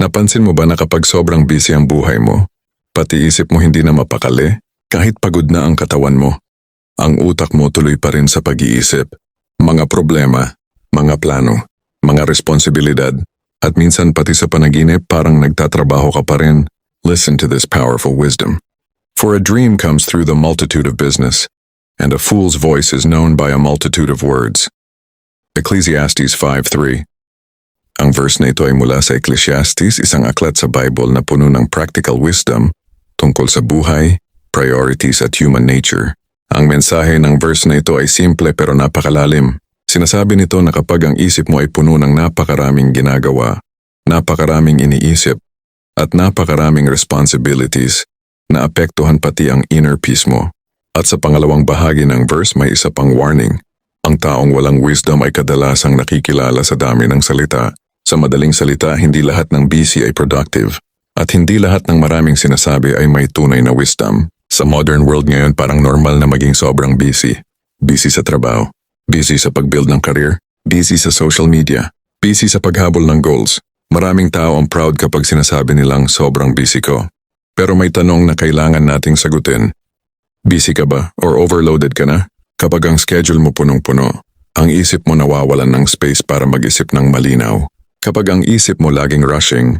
Napansin mo ba na kapag sobrang busy ang buhay mo, pati isip mo hindi na mapakali, kahit pagod na ang katawan mo, ang utak mo tuloy pa rin sa pag-iisip, mga problema, mga plano, mga responsibilidad, at minsan pati sa panaginip parang nagtatrabaho ka pa rin. Listen to this powerful wisdom. For a dream comes through the multitude of business, and a fool's voice is known by a multitude of words. Ecclesiastes 5:3. Ang verse na ito ay mula sa Ecclesiastes, isang aklat sa Bible na puno ng practical wisdom tungkol sa buhay, priorities at human nature. Ang mensahe ng verse na ito ay simple pero napakalalim. Sinasabi nito na kapag ang isip mo ay puno ng napakaraming ginagawa, napakaraming iniisip, at napakaraming responsibilities, naapektuhan pati ang inner peace mo. At sa pangalawang bahagi ng verse may isa pang warning. Ang taong walang wisdom ay kadalasang nakikilala sa dami ng salita. Sa madaling salita, hindi lahat ng busy ay productive. At hindi lahat ng maraming sinasabi ay may tunay na wisdom. Sa modern world ngayon parang normal na maging sobrang busy. Busy sa trabaho, busy sa pag-build ng career, busy sa social media, busy sa paghabol ng goals. Maraming tao ang proud kapag sinasabi nilang sobrang busy ko. Pero may tanong na kailangan nating sagutin. Busy ka ba or overloaded ka na? Kapag ang schedule mo punong-puno, ang isip mo nawawalan ng space para mag-isip ng malinaw. Kapag ang isip mo laging rushing,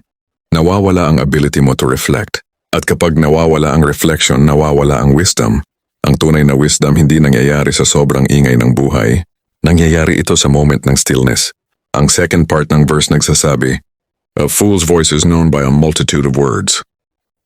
nawawala ang ability mo to reflect. At kapag nawawala ang reflection, nawawala ang wisdom. Ang tunay na wisdom hindi nangyayari sa sobrang ingay ng buhay. Nangyayari ito sa moment ng stillness. Ang second part ng verse nagsasabi, "A fool's voice is known by a multitude of words."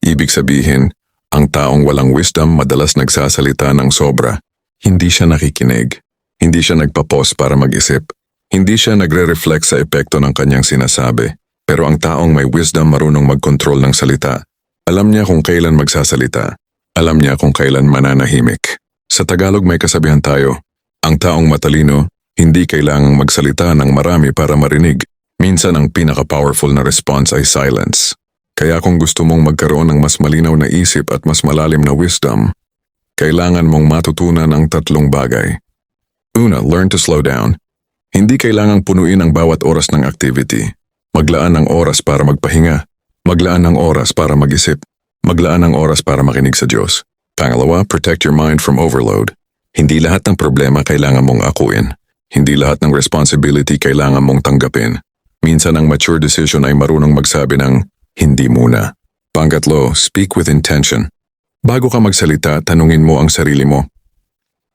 Ibig sabihin, ang taong walang wisdom madalas nagsasalita ng sobra. Hindi siya nakikinig. Hindi siya nagpa-pause para mag-isip. Hindi siya nagre-reflect sa epekto ng kanyang sinasabi. Pero ang taong may wisdom marunong mag-control ng salita. Alam niya kung kailan magsasalita. Alam niya kung kailan mananahimik. Sa Tagalog may kasabihan tayo, ang taong matalino, hindi kailangang magsalita ng marami para marinig. Minsan ang pinaka-powerful na response ay silence. Kaya kung gusto mong magkaroon ng mas malinaw na isip at mas malalim na wisdom, kailangan mong matutunan ang tatlong bagay. Una, learn to slow down. Hindi kailangang punuin ang bawat oras ng activity. Maglaan ng oras para magpahinga. Maglaan ng oras para mag-isip. Maglaan ng oras para makinig sa Diyos. Pangalawa, protect your mind from overload. Hindi lahat ng problema kailangan mong akuin. Hindi lahat ng responsibility kailangan mong tanggapin. Minsan ang mature decision ay marunong magsabi ng hindi muna. Pangatlo, speak with intention. Bago ka magsalita, tanungin mo ang sarili mo.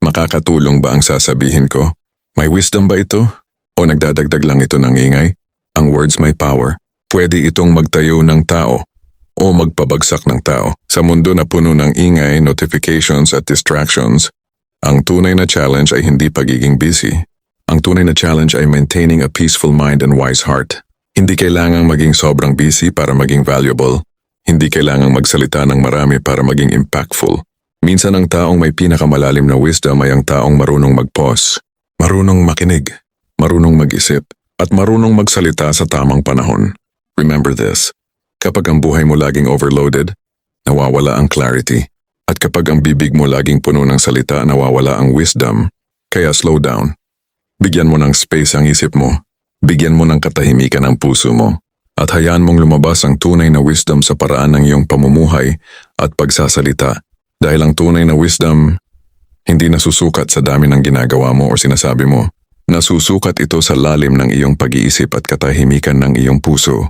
Makakatulong ba ang sasabihin ko? May wisdom ba ito? O nagdadagdag lang ito ng ingay? Ang words may power. Pwede itong magtayo ng tao o magpabagsak ng tao. Sa mundo na puno ng ingay, notifications at distractions, ang tunay na challenge ay hindi pagiging busy. Ang tunay na challenge ay maintaining a peaceful mind and wise heart. Hindi kailangang maging sobrang busy para maging valuable. Hindi kailangang magsalita ng marami para maging impactful. Minsan ang taong may pinakamalalim na wisdom ay ang taong marunong mag-pause, marunong makinig, marunong mag-isip, at marunong magsalita sa tamang panahon. Remember this, kapag ang buhay mo laging overloaded, nawawala ang clarity. At kapag ang bibig mo laging puno ng salita, nawawala ang wisdom. Kaya slow down. Bigyan mo ng space ang isip mo. Bigyan mo ng katahimikan ang puso mo. At hayaan mong lumabas ang tunay na wisdom sa paraan ng iyong pamumuhay at pagsasalita. Dahil ang tunay na wisdom, hindi nasusukat sa dami ng ginagawa mo o sinasabi mo. Nasusukat ito sa lalim ng iyong pag-iisip at katahimikan ng iyong puso.